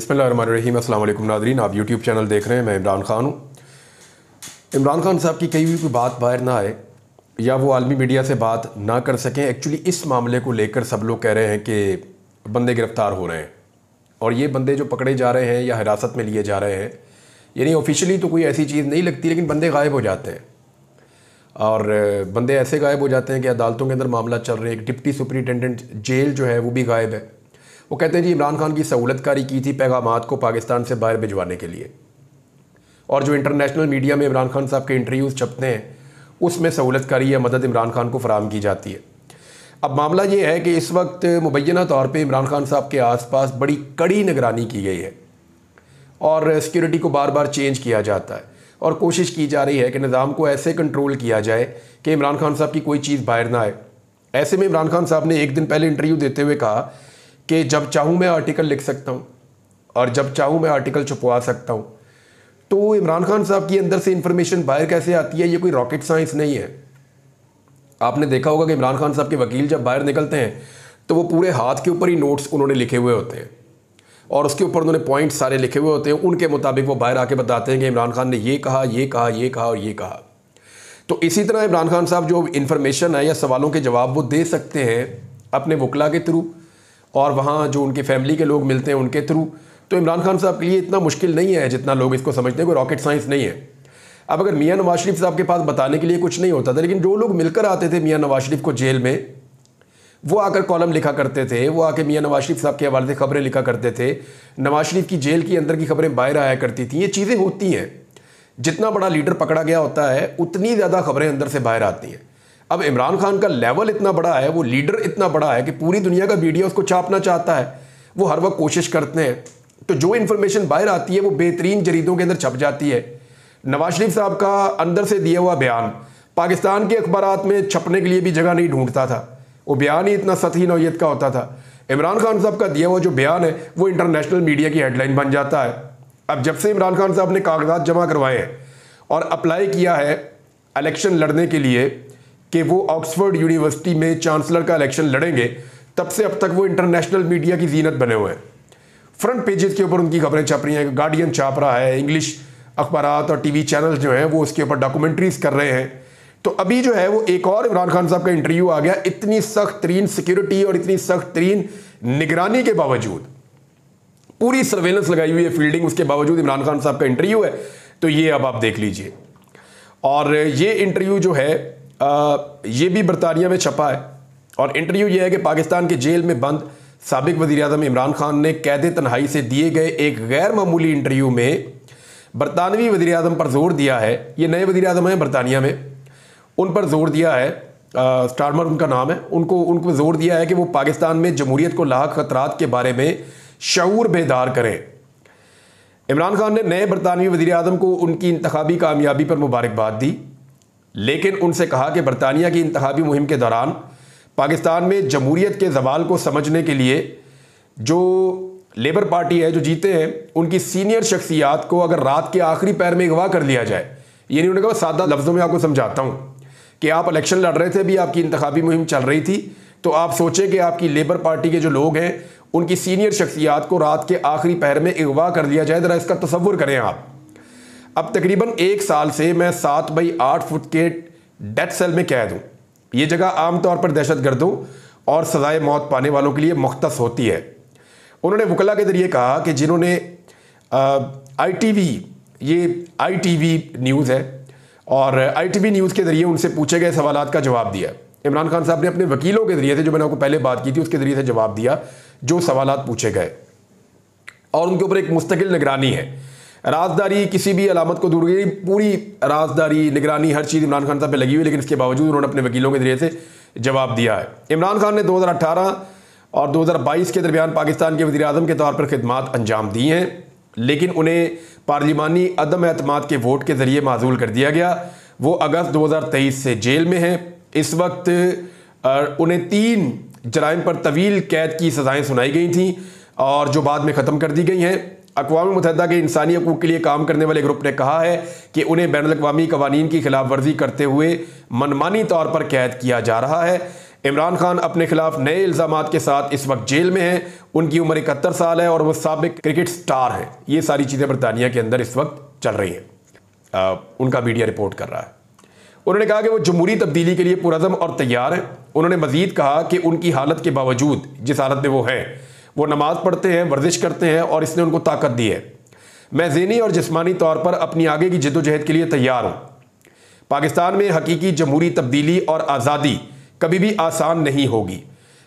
बिस्मिल्लाहिर्रहमानिर्रहीम। अस्सलाम वालेकुम नाज़रीन, आप यूट्यूब चैनल देख रहे हैं। मैं इमरान खान हूँ। इमरान खान साहब की कहीं भी कोई बात बाहर ना आए या वो आलमी मीडिया से बात ना कर सकें। एक्चुअली इस मामले को लेकर सब लोग कह रहे हैं कि बंदे गिरफ़्तार हो रहे हैं और ये बंदे जो पकड़े जा रहे हैं या हिरासत में लिए जा रहे हैं, यानी ऑफिशियली तो कोई ऐसी चीज़ नहीं लगती, लेकिन बंदे गायब हो जाते हैं और बंदे ऐसे गायब हो जाते हैं कि अदालतों के अंदर मामला चल रहे हैं। एक डिप्टी सुपरिटेंडेंट जेल जो है वो भी गायब है। वो कहते हैं जी इमरान खान की सहूलतकारी की थी पैगामात को पाकिस्तान से बाहर भिजवाने के लिए, और जो इंटरनेशनल मीडिया में इमरान खान साहब के इंटरव्यूज़ छपते हैं उसमें सहूलतकारी या मदद इमरान खान को फराहम की जाती है। अब मामला ये है कि इस वक्त मुबैना तौर पे इमरान खान साहब के आसपास बड़ी कड़ी निगरानी की गई है और सिक्योरिटी को बार बार चेंज किया जाता है और कोशिश की जा रही है कि निज़ाम को ऐसे कंट्रोल किया जाए कि इमरान खान साहब की कोई चीज़ बाहर ना आए। ऐसे में इमरान खान साहब ने एक दिन पहले इंटरव्यू देते हुए कहा कि जब चाहूँ मैं आर्टिकल लिख सकता हूँ और जब चाहूँ मैं आर्टिकल छपवा सकता हूँ। तो इमरान खान साहब की अंदर से इंफॉर्मेशन बाहर कैसे आती है, ये कोई रॉकेट साइंस नहीं है। आपने देखा होगा कि इमरान खान साहब के वकील जब बाहर निकलते हैं तो वो पूरे हाथ के ऊपर ही नोट्स उन्होंने लिखे हुए होते हैं और उसके ऊपर उन्होंने पॉइंट्स सारे लिखे हुए होते हैं। उनके मुताबिक वो बाहर आके बताते हैं कि इमरान खान ने ये कहा, ये कहा, ये कहा और ये कहा। तो इसी तरह इमरान खान साहब जो इन्फॉर्मेशन है या सवालों के जवाब वो दे सकते हैं अपने वकला के थ्रू और वहाँ जो उनके फैमिली के लोग मिलते हैं उनके थ्रू। तो इमरान खान साहब के लिए इतना मुश्किल नहीं है जितना लोग इसको समझते हैं, कोई रॉकेट साइंस नहीं है। अब अगर मियाँ नवाज शरीफ साहब के पास बताने के लिए कुछ नहीं होता था, लेकिन जो लोग मिलकर आते थे मियाँ नवाज शरीफ को जेल में, वो आकर कॉलम लिखा करते थे, वो आके मियाँ नवाज शरीफ साहब के हवाले से खबरें लिखा करते थे, नवाज शरीफ की जेल की अंदर की खबरें बाहर आया करती थी। ये चीज़ें होती हैं, जितना बड़ा लीडर पकड़ा गया होता है उतनी ज़्यादा खबरें अंदर से बाहर आती हैं। अब इमरान खान का लेवल इतना बड़ा है, वो लीडर इतना बड़ा है कि पूरी दुनिया का मीडिया उसको छापना चाहता है, वो हर वक्त कोशिश करते हैं। तो जो इन्फॉर्मेशन बाहर आती है वो बेहतरीन जरीदों के अंदर छप जाती है। नवाज शरीफ साहब का अंदर से दिया हुआ बयान पाकिस्तान के अखबारात में छपने के लिए भी जगह नहीं ढूंढता था, वो बयान ही इतना सतही नौयत का होता था। इमरान खान साहब का दिया हुआ जो बयान है वो इंटरनेशनल मीडिया की हेडलाइन बन जाता है। अब जब से इमरान खान साहब ने कागजात जमा करवाए हैं और अप्लाई किया है इलेक्शन लड़ने के लिए कि वो ऑक्सफोर्ड यूनिवर्सिटी में चांसलर का इलेक्शन लड़ेंगे, तब से अब तक वो इंटरनेशनल मीडिया की जीनत बने हुए हैं। फ्रंट पेजेस के ऊपर उनकी खबरें छप रही हैं, गार्डियन छाप रहा है, इंग्लिश अखबारात और टीवी चैनल जो हैं वो उसके ऊपर डॉक्यूमेंट्रीज कर रहे हैं। तो अभी जो है वो एक और इमरान खान साहब का इंटरव्यू आ गया। इतनी सख्त तरीन सिक्योरिटी और इतनी सख्त तरीन निगरानी के बावजूद, पूरी सर्वेलेंस लगाई हुई है, फील्डिंग, उसके बावजूद इमरान खान साहब का इंटरव्यू है। तो ये अब आप देख लीजिए। और ये इंटरव्यू जो है ये भी बरतानिया में छपा है और इंटरव्यू ये है कि पाकिस्तान के जेल में बंद साबिक वज़ीर-ए-आज़म इमरान खान ने कैद तन्हाई से दिए गए एक गैर मामूली इंटरव्यू में बरतानवी वज़ीर-ए-आज़म पर जोर दिया है। ये नए वज़ीर-ए-आज़म हैं बरतानिया में, उन पर जोर दिया है, स्टारमर उनका नाम है, उनको जोर दिया है कि वो पाकिस्तान में जमहूरियत को लाक खतरात के बारे में शऊर बेदार करें। इमरान खान ने नए बरतानवी वज़ीर-ए-आज़म को उनकी इंतखाबी कामयाबी पर मुबारकबाद दी, लेकिन उनसे कहा कि बरतानिया की इंतखाबी मुहिम के दौरान पाकिस्तान में जमहूरियत के ज़वाल को समझने के लिए जो लेबर पार्टी है जो जीते हैं उनकी सीनियर शख्सियात को अगर रात के आखिरी पैर में अगवा कर लिया जाए, यानी उन्होंने कहा सादा लफ्ज़ों में आपको समझाता हूँ कि आप इलेक्शन लड़ रहे थे, भी आपकी इंतखाबी मुहिम चल रही थी, तो आप सोचें कि आपकी लेबर पार्टी के जो लोग हैं उनकी सीनियर शख्सियात को रात के आखिरी पहर में अगवा कर लिया जाए। ज़रा इसका तसव्वुर करें आप। अब तकरीबन 1 साल से मैं 7 बाई 8 फुट के डेथ सेल में कैद हूँ। ये जगह आमतौर पर दहशतगर्दों और सजाए मौत पाने वालों के लिए मुख्तस होती है। उन्होंने वकला के ज़रिए कहा कि जिन्होंने ITV, ये ITV न्यूज़ है और ITV न्यूज़ के ज़रिए उनसे पूछे गए सवालात का जवाब दिया। इमरान खान साहब ने अपने वकीलों के ज़रिए से, जो मैंने आपको पहले बात की थी, उसके ज़रिए से जवाब दिया जो सवालात पूछे गए और उनके ऊपर एक मुस्तकिल निगरानी है। राजदारी किसी भी अलामत को दूर की, पूरी राजदारी, निगरानी, हर चीज़ इमरान खान साहब पे लगी हुई, लेकिन इसके बावजूद उन्होंने अपने वकीलों के ज़रिए से जवाब दिया है। इमरान खान ने 2018 और 2022 के दरमियान पाकिस्तान के वज़ीर-ए-आज़म के तौर पर खिदमात अंजाम दी हैं, लेकिन उन्हें पार्लिमानी अदम एतमाद के वोट के ज़रिए माज़ूल कर दिया गया। वो अगस्त 2023 से जेल में हैं। इस वक्त उन्हें 3 जराइम पर तवील कैद की सज़ाएँ सुनाई गई थी और जो बाद में ख़त्म कर दी गई हैं। अक़वाम मुत्तहिदा के इंसानी हकूक़ के लिए काम करने वाले ग्रुप ने कहा है कि उन्हें बैनुल अक़वामी क़वानीन की खिलाफ वर्जी करते हुए मनमानी तौर पर कैद किया जा रहा है। इमरान खान अपने खिलाफ नए इल्ज़ामात के साथ इस वक्त जेल में हैं। उनकी उम्र 71 साल है और वो साबिक क्रिकेट स्टार हैं। ये सारी चीज़ें बरतानिया के अंदर इस वक्त चल रही हैं, उनका मीडिया रिपोर्ट कर रहा है। उन्होंने कहा कि वो जमहूरी तब्दीली के लिए पुरज़म और तैयार हैं। उन्होंने मज़ीद कहा कि उनकी हालत के बावजूद, जिस हालत में वो हैं, वो नमाज़ पढ़ते हैं, वर्जिश करते हैं और इसने उनको ताकत दी है। मैं ज़हनी और जिस्मानी तौर पर अपनी आगे की जद्दोजहद के लिए तैयार हूँ। पाकिस्तान में हकीकी जमहूरी तब्दीली और आज़ादी कभी भी आसान नहीं होगी।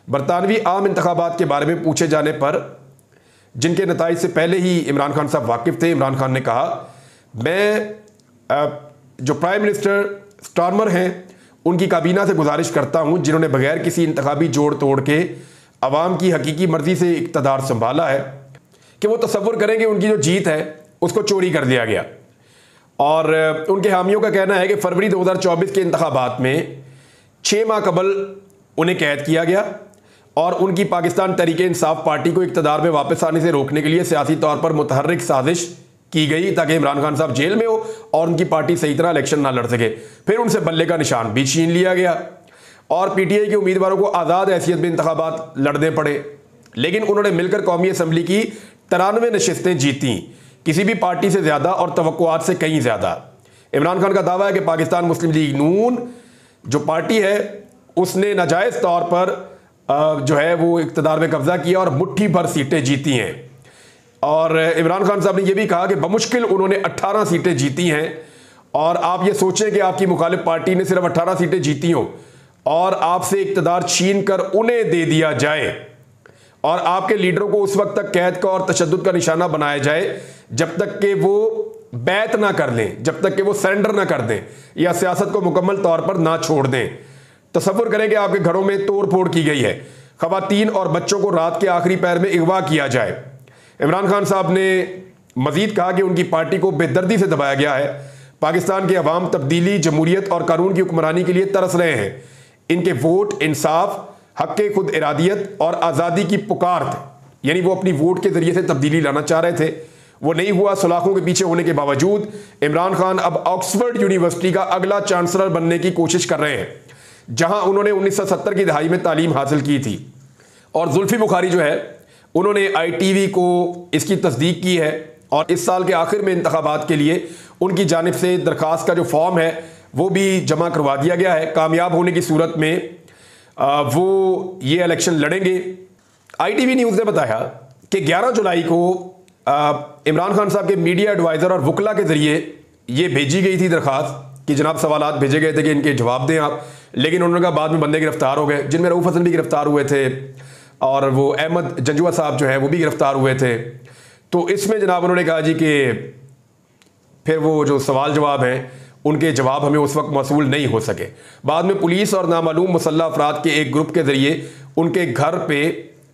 बरतानवी आम इंतखाबात के बारे में पूछे जाने पर, जिनके नताइज से पहले ही इमरान खान साहब वाकिफ़ थे, इमरान खान ने कहा, मैं जो प्राइम मिनिस्टर स्टारमर हैं उनकी काबीना से गुजारिश करता हूं, जिन्होंने बगैर किसी इंतखाबी जोड़ तोड़ के अवाम की हकीकी मर्जी से इक़्तिदार संभाला है, कि वो तसव्वुर करें कि उनकी जो जीत है उसको चोरी कर दिया गया। और उनके हामियों का कहना है कि फरवरी 2024 के इंतखाबात में 6 माह कबल उन्हें कैद किया गया और उनकी पाकिस्तान तहरीक इंसाफ पार्टी को इक़्तिदार में वापस आने से रोकने के लिए सियासी तौर पर मुतहर्रिक साजिश की गई, ताकि इमरान खान साहब जेल में हो और उनकी पार्टी सही तरह इलेक्शन ना लड़ सके। फिर उनसे बल्ले का निशान भी छीन लिया गया और पीटीआई के उम्मीदवारों को आज़ाद हैसियत में इंतखाबात लड़ने पड़े। लेकिन उन्होंने मिलकर कौमी असम्बली की 93 नशिस्तें जीती, किसी भी पार्टी से ज़्यादा और तवक्कुआत से कहीं ज़्यादा। इमरान खान का दावा है कि पाकिस्तान मुस्लिम लीग नून जो पार्टी है उसने नाजायज़ तौर पर जो है वो इक़्तिदार में कब्जा किया और मुट्ठी भर सीटें जीती हैं। और इमरान खान साहब ने यह भी कहा कि बमुश्किल उन्होंने 18 सीटें जीती हैं। और आप ये सोचें कि आपकी मुखालिफ पार्टी ने सिर्फ 18 सीटें जीती हों और आपसे इक़्तिदार छीन कर उन्हें दे दिया जाए और आपके लीडरों को उस वक्त तक कैद का और तशद्दुद का निशाना बनाया जाए जब तक कि वो बैत ना कर लें, जब तक कि वो सरेंडर ना कर दें या सियासत को मुकम्मल तौर पर ना छोड़ दें। तसव्वुर करें कि आपके घरों में तोड़ फोड़ की गई है, ख़वातीन और बच्चों को रात के आखिरी पहर में अगवा किया जाए। इमरान खान साहब ने मजीद कहा कि उनकी पार्टी को बेदर्दी से दबाया गया है। पाकिस्तान के अवाम तब्दीली, जमहूरियत और कानून की हुक्मरानी के लिए तरस रहे हैं। इनके वोट, इंसाफ, हक़ खुद इरादियत और आज़ादी की पुकार थे, यानी वो अपनी वोट के जरिए से तब्दीली लाना चाह रहे थे, वो नहीं हुआ। सलाखों के पीछे होने के बावजूद इमरान खान अब ऑक्सफोर्ड यूनिवर्सिटी का अगला चांसलर बनने की कोशिश कर रहे हैं, जहां उन्होंने 1970 की दहाई में तालीम हासिल की थी। और जुल्फी बुखारी जो है उन्होंने ITV को इसकी तस्दीक की है और इस साल के आखिर में इंतखाबात के लिए उनकी जानिब से दरख्वास्त का जो फॉर्म है वो भी जमा करवा दिया गया है। कामयाब होने की सूरत में वो ये इलेक्शन लड़ेंगे। ITV न्यूज़ ने बताया कि 11 जुलाई को इमरान खान साहब के मीडिया एडवाइज़र और वकला के ज़रिए ये भेजी गई थी दरख्वास्त कि जनाब सवालात भेजे गए थे कि इनके जवाब दें आप। लेकिन उन्होंने कहा बाद में बंदे गिरफ्तार हो गए, जिनमें रऊफ़ हसन भी गिरफ्तार हुए थे और वो अहमद जंजुआ साहब जो है वो भी गिरफ्तार हुए थे। तो इसमें जनाब उन्होंने कहा जी कि फिर वो जो सवाल जवाब हैं उनके जवाब हमें उस वक्त मौसूल नहीं हो सके। बाद में पुलिस और नामालूम मुसल्लह अफराद के एक ग्रुप के ज़रिए उनके घर पे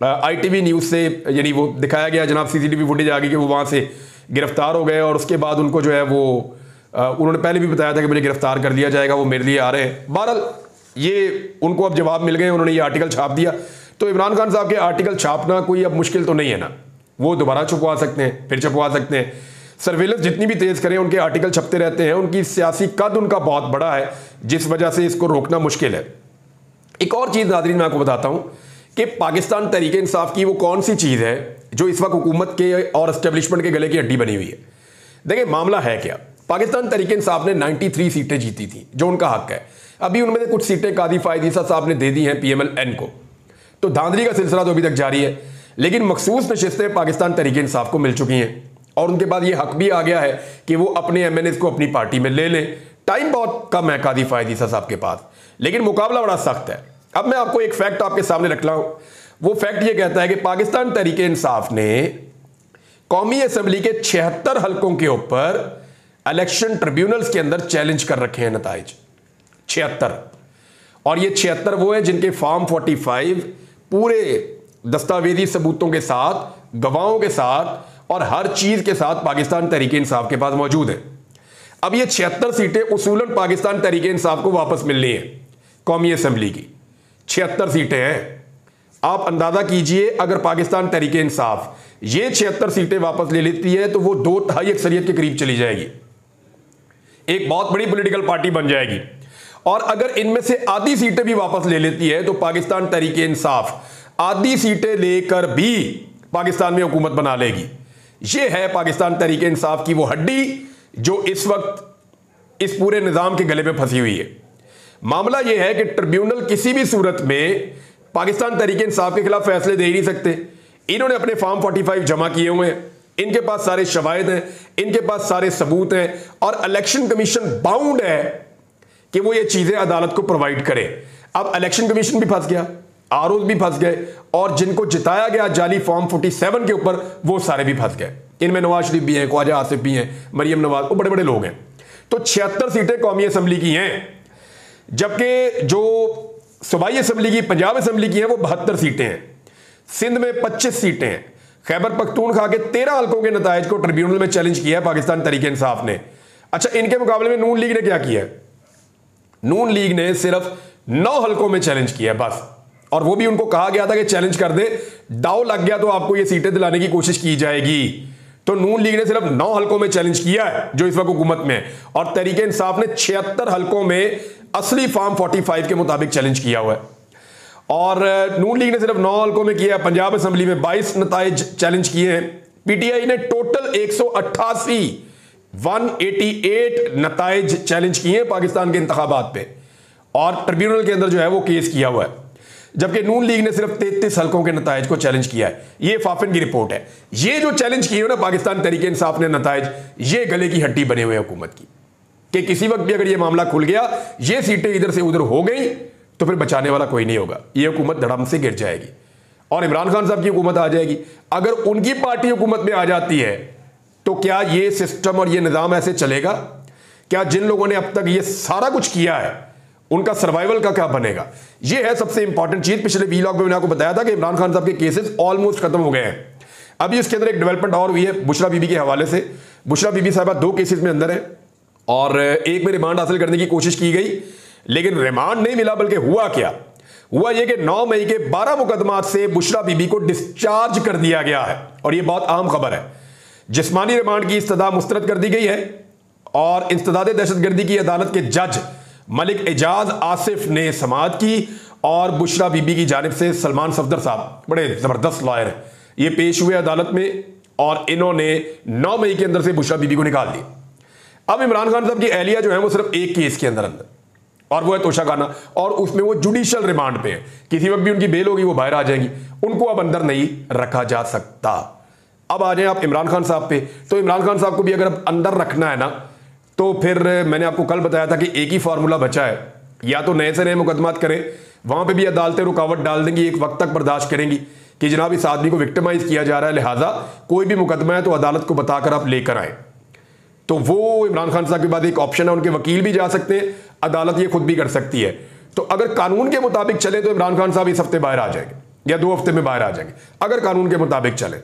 ITV न्यूज़ से यानी वो दिखाया गया, जनाब CCTV फुटेज आ गई कि वो वहाँ से गिरफ्तार हो गए। और उसके बाद उनको जो है वो उन्होंने पहले भी बताया था कि मुझे गिरफ्तार कर लिया जाएगा, वो मेरे लिए आ रहे हैं। बहरहाल ये उनको अब जवाब मिल गए, उन्होंने ये आर्टिकल छाप दिया। तो इमरान खान साहब के आर्टिकल छापना कोई अब मुश्किल तो नहीं है ना, वो दोबारा छपवा सकते हैं, फिर छपवा सकते हैं। सर्वेलेंस जितनी भी तेज़ करें उनके आर्टिकल छपते रहते हैं। उनकी सियासी कद उनका बहुत बड़ा है, जिस वजह से इसको रोकना मुश्किल है। एक और चीज़ नाज़रीन मैं आपको बताता हूँ कि पाकिस्तान तहरीक इंसाफ की वो कौन सी चीज़ है जो इस वक्त हुकूमत के और एस्टेब्लिशमेंट के गले की हड्डी बनी हुई है। देखिए मामला है क्या, पाकिस्तान तहरीक इंसाफ ने 93 सीटें जीती थी जो उनका हक है। अभी उनमें से कुछ सीटें कादी फायद ईसा साहब ने दे दी हैं PMLN को, तो धांधली का सिलसिला तो अभी तक जारी है। लेकिन मखसूस नशिस्तें पाकिस्तान तहरीक इंसाफ को मिल चुकी हैं और उनके बाद ये हक भी आ गया है कि वो अपने MNAs को अपनी पार्टी में ले लें। टाइम बहुत कम है कादी फायद ईसा साहब के पास, लेकिन मुकाबला बड़ा सख्त है। अब मैं आपको एक फैक्ट आपके सामने रख रहा हूं। वो फैक्ट ये कहता है कि पाकिस्तान तहरीक इंसाफ ने कौमी असम्बली के 76 हलकों के ऊपर इलेक्शन ट्रिब्यूनल्स के अंदर चैलेंज कर रखे हैं नताइज 76। और ये 76 वो हैं जिनके फॉर्म 45 पूरे दस्तावेजी सबूतों के साथ, गवाहों के साथ और हर चीज के साथ पाकिस्तान तहरीक इंसाफ के पास मौजूद है। अब ये 76 सीटें उसूलन पाकिस्तान तहरीक इंसाफ को वापस मिलनी है। कौमी असम्बली की 76 सीटें हैं। आप अंदाजा कीजिए अगर पाकिस्तान तहरीक इंसाफ ये 76 सीटें वापस ले लेती है तो वो 2/3 अक्सरियत के करीब चली जाएगी, एक बहुत बड़ी पॉलिटिकल पार्टी बन जाएगी। और अगर इनमें से आधी सीटें भी वापस ले लेती है तो पाकिस्तान तहरीक-ए-इंसाफ आधी सीटें लेकर भी पाकिस्तान में हुकूमत बना लेगी। यह है पाकिस्तान तहरीक-ए-इंसाफ की वो हड्डी जो इस वक्त इस पूरे निजाम के गले में फंसी हुई है। मामला यह है कि ट्रिब्यूनल किसी भी सूरत में पाकिस्तान तहरीक-ए-इंसाफ के खिलाफ फैसले दे ही नहीं सकते। इन्होंने अपने फॉर्म 45 जमा किए हुए हैं, इनके पास सारे शवाहिद हैं, इनके पास सारे सबूत हैं और इलेक्शन कमीशन बाउंड है कि वो ये चीजें अदालत को प्रोवाइड करे। अब इलेक्शन कमीशन भी फंस गया, आरओज भी फंस गए और जिनको जिताया गया जाली फॉर्म 47 के ऊपर वो सारे भी फंस गए। इनमें नवाज शरीफ भी हैं, ख्वाजा आसिफ भी हैं, मरियम नवाज, वो बड़े बड़े लोग हैं। तो 76 सीटें कौमी असम्बली की हैं, जबकि जो सूबाई असम्बली की, पंजाब असम्बली की हैं वो 72 सीटें हैं, सिंध में 25 सीटें हैं। खैबर पख्तूनख्वा के 13 हल्कों के नतायज को ट्रिब्यूनल में चैलेंज किया है पाकिस्तान तहरीक-ए-इंसाफ ने। अच्छा, इनके मुकाबले में नून लीग ने क्या किया है? नून लीग ने सिर्फ 9 हल्कों में चैलेंज किया बस, और वो भी उनको कहा गया था कि चैलेंज कर दे, दाव लग गया तो आपको ये सीटें दिलाने की कोशिश की जाएगी। तो नून लीग ने सिर्फ 9 हल्कों में चैलेंज किया है जो इस वक्त हुकूमत में है, और तहरीक-ए-इंसाफ ने 76 हल्कों में असली फॉर्म 45 के मुताबिक चैलेंज किया हुआ है। और नून लीग ने सिर्फ 9 हल्कों में किया। पंजाब असम्बली में 22 नताइज चैलेंज किए हैं। पीटीआई ने टोटल 188 नताइज चैलेंज किए हैं पाकिस्तान के इंतखाबात पे, और ट्रिब्यूनल के अंदर जो है वो केस किया हुआ है। जबकि नून लीग ने सिर्फ 33 हल्कों के नताइज को चैलेंज किया है। ये फाफिन की रिपोर्ट है। ये जो चैलेंज किए ना पाकिस्तान तहरीक-ए-इंसाफ ने नताइज, ये गले की हड्डी बने हुए हुकूमत की कि किसी वक्त भी अगर ये मामला खुल गया, ये सीटें इधर से उधर हो गई तो फिर बचाने वाला कोई नहीं होगा, ये हुकूमत धड़म से गिर जाएगी और इमरान खान साहब की हुकूमत आ जाएगी। अगर उनकी पार्टी हुकूमत में आ जाती है तो क्या ये सिस्टम और ये निज़ाम ऐसे चलेगा? क्या जिन लोगों ने अब तक ये सारा कुछ किया है उनका सर्वाइवल का क्या बनेगा? ये है सबसे इंपॉर्टेंट चीज। पिछले वीलॉग में मैंने आपको बताया था कि इमरान खान साहब के केसेस ऑलमोस्ट खत्म हो गए हैं। अभी इसके अंदर एक डेवलपमेंट और हुई है बुशरा बीबी के हवाले से। बुशरा बीबी साहबा 2 केसेस में अंदर है और एक में रिमांड हासिल करने की कोशिश की गई, लेकिन रिमांड नहीं मिला। बल्कि हुआ क्या हुआ, यह कि 9 मई के 12 मुकदमात से बुशरा बीबी को डिस्चार्ज कर दिया गया है, और यह बहुत अहम खबर है। जिस्मानी रिमांड की इस्तदा मुस्तरद कर दी गई है और इंसदाद दहशतगर्दी की अदालत के जज मलिक एजाज आसिफ ने समाअत की, और बुशरा बीबी की जानिब से सलमान सफदर साहब बड़े जबरदस्त लॉयर हैं, ये पेश हुए अदालत में और इन्होंने 9 मई के अंदर से बुशरा बीबी को निकाल दिया। अब इमरान खान साहब की एहलिया जो है वो सिर्फ एक केस के अंदर और वो है तोशाखाना, और उसमें वो जुडिशियल रिमांड पे है। किसी वक्त भी उनकी बेल होगी, वो बाहर आ जाएंगी, उनको अब अंदर नहीं रखा जा सकता। अब आ जाए आप इमरान खान साहब पे, तो इमरान खान साहब को भी अगर अब अंदर रखना है ना, तो फिर मैंने आपको कल बताया था कि एक ही फार्मूला बचा है, या तो नए से नए मुकदमात करें, वहां पे भी अदालतें रुकावट डाल देंगी, एक वक्त तक बर्दाश्त करेंगी कि जनाब इस आदमी को विक्टिमाइज किया जा रहा है, लिहाजा कोई भी मुकदमा है तो अदालत को बताकर आप लेकर आए। तो वो इमरान खान साहब के बाद एक ऑप्शन है, उनके वकील भी जा सकते हैं, अदालत ये खुद भी कर सकती है। तो अगर कानून के मुताबिक चले तो इमरान खान साहब इस हफ्ते बाहर आ जाएंगे या 2 हफ्ते में बाहर आ जाएंगे, अगर कानून के मुताबिक चले।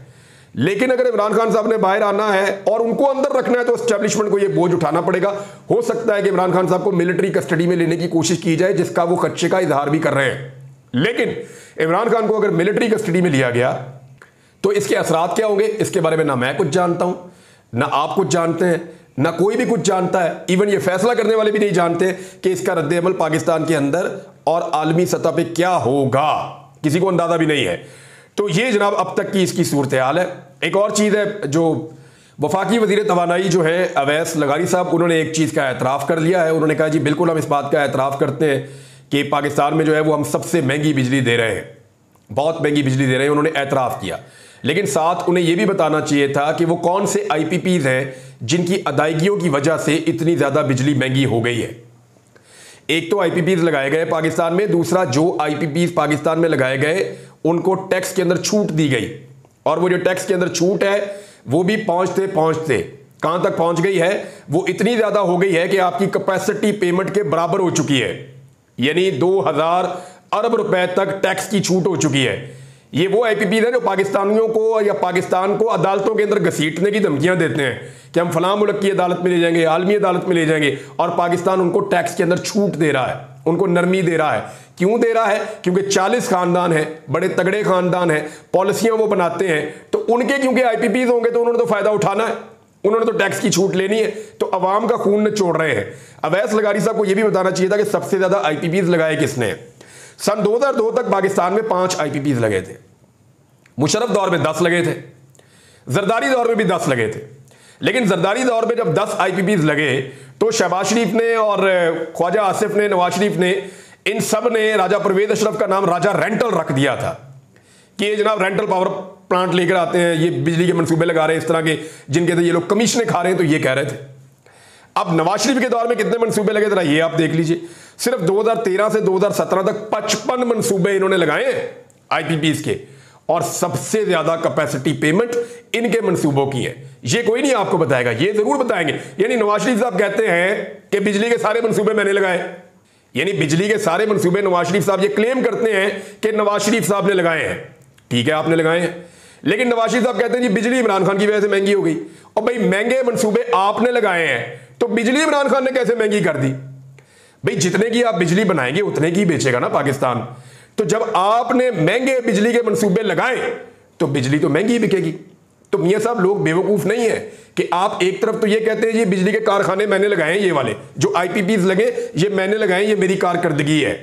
लेकिन अगर इमरान खान साहब ने बाहर आना है और उनको अंदर रखना है तो एस्टेब्लिशमेंट को यह बोझ उठाना पड़ेगा। हो सकता है कि इमरान खान साहब को मिलिट्री कस्टडी में लेने की कोशिश की जाए, जिसका वो खदशे का इजहार भी कर रहे हैं। लेकिन इमरान खान को अगर मिलिट्री कस्टडी में लिया गया तो इसके असरात क्या होंगे, इसके बारे में ना मैं कुछ जानता हूं, ना आप कुछ जानते हैं, ना कोई भी कुछ जानता है। इवन ये फैसला करने वाले भी नहीं जानते कि इसका रद्द-ए-अमल पाकिस्तान के अंदर और आलमी सतह पे क्या होगा, किसी को अंदाजा भी नहीं है। तो ये जनाब अब तक की इसकी सूरत हाल है। एक और चीज़ है, जो वफाकी वजीर तवानाई जो है अवैस लगारी साहब, उन्होंने एक चीज़ का एतराफ़ कर लिया है। उन्होंने कहा जी बिल्कुल हम इस बात का एतराफ़ करते हैं कि पाकिस्तान में जो है वो हम सबसे महंगी बिजली दे रहे हैं, बहुत महंगी बिजली दे रहे हैं, उन्होंने एतराफ़ किया। लेकिन साथ उन्हें यह भी बताना चाहिए था कि वो कौन से IPPs हैं जिनकी अदायगियों की वजह से इतनी ज़्यादा बिजली महंगी हो गई है। एक तो IPPs लगाए गए पाकिस्तान में, दूसरा जो IPPs पाकिस्तान में लगाए गए उनको टैक्स के अंदर छूट दी गई, और वो जो टैक्स के अंदर छूट है वो भी पहुंचते पहुंचते कहां तक पहुंच गई है, वो इतनी ज़्यादा हो गई है कि आपकी कैपेसिटी पेमेंट के बराबर हो चुकी है, यानी 2000 अरब रुपए तक टैक्स की छूट हो चुकी है। ये वो IPPs हैं जो पाकिस्तानियों को या पाकिस्तान को अदालतों के अंदर घसीटने की धमकियां देते हैं कि हम फलां मुल्क की अदालत में ले जाएंगे, आलमी अदालत में ले जाएंगे, और पाकिस्तान उनको टैक्स के अंदर छूट दे रहा है, उनको नरमी दे रहा है। क्यों दे रहा है? क्योंकि 40 खानदान है, बड़े तगड़े खानदान है, पॉलिसियां वो बनाते हैं, तो उनके क्योंकि IPPs होंगे तो उन्होंने तो फायदा उठाना है, उन्होंने तो टैक्स की छूट लेनी है। तो अवाम का खून निचोड़ रहे हैं। अवैस लगारी साहब को यह भी बताना चाहिए था कि सबसे ज्यादा IPPs लगाए किसने। सन 2002 तक पाकिस्तान में 5 IPPs लगे थे। मुशर्रफ दौर में 10 लगे थे, जरदारी दौर में भी 10 लगे थे। लेकिन जरदारी दौर में जब 10 IPPs लगे तो शहबाज शरीफ ने और ख्वाजा आसिफ ने, नवाज शरीफ ने, इन सब ने राजा परवेज अशरफ का नाम राजा रेंटल रख दिया था कि ये जनाब रेंटल पावर प्लांट लेकर आते हैं, ये बिजली के मंसूबे लगा रहे हैं, इस तरह के जिनके तो ये लोग कमीशनें खा रहे हैं, तो ये कह रहे थे। अब नवाज शरीफ के दौर में कितने मंसूबे लगे थे ये आप देख लीजिए। सिर्फ 2013 से 2017 तक 55 मंसूबे इन्होंने लगाए IPPs के, और सबसे ज्यादा कैपेसिटी पेमेंट इनके मंसूबों की है। ये कोई नहीं आपको बताएगा, ये जरूर बताएंगे। यानी नवाज शरीफ साहब कहते हैं कि बिजली के सारे मंसूबे मैंने लगाए, यानी बिजली के सारे मंसूबे नवाज शरीफ साहब ये क्लेम करते हैं कि नवाज शरीफ साहब ने लगाए हैं। ठीक है, आपने लगाए हैं, लेकिन नवाज शरीफ साहब कहते हैं जी बिजली इमरान खान की वजह से महंगी हो गई। और भाई महंगे मंसूबे आपने लगाए हैं तो बिजली इमरान खान ने कैसे महंगी कर दी? भाई जितने की आप बिजली बनाएंगे उतने की बेचेगा ना पाकिस्तान। तो जब आपने महंगे बिजली के मंसूबे लगाए तो बिजली तो महंगी बिकेगी। तो मियां साहब लोग बेवकूफ नहीं है कि आप एक तरफ तो ये कहते हैं ये बिजली के कारखाने मैंने लगाए हैं, ये वाले जो IPPs लगे ये मैंने लगाए, ये मेरी कारकर्दगी है।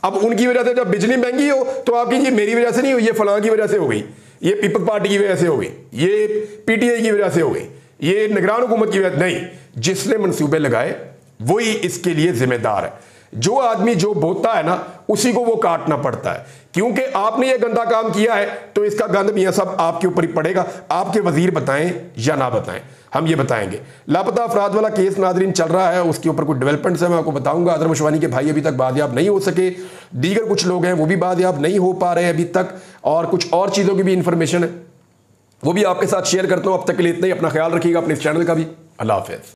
अब उनकी वजह से जब बिजली महंगी हो तो आपकी ये मेरी वजह से नहीं हुई, ये फलां की वजह से हो गई, ये पीपल्स पार्टी की वजह से हो गई, ये PTI की वजह से हो गई, ये निगरान हुकूमत की वजह नहीं। जिसने मंसूबे लगाए वही इसके लिए जिम्मेदार है। जो आदमी जो बोता है ना उसी को वो काटना पड़ता है, क्योंकि आपने ये गंदा काम किया है तो इसका गंद मियां साहब आपके ऊपर ही पड़ेगा। आपके वजीर बताएं या ना बताएं, हम ये बताएंगे। लापता अफराद वाला केस नाजरीन चल रहा है, उसके ऊपर कुछ डेवलपमेंट्स है मैं आपको बताऊंगा। अदर मशवानी के भाई अभी तक बादयाब नहीं हो सके, दीगर कुछ लोग हैं वो भी बादयाब नहीं हो पा रहे अभी तक, और कुछ और चीज़ों की भी इंफॉर्मेशन है वो भी आपके साथ शेयर करता हूँ। अब तक के लिए इतना ही, अपना ख्याल रखिएगा, अपने इस चैनल का भी। अल्लाह हाफिज़।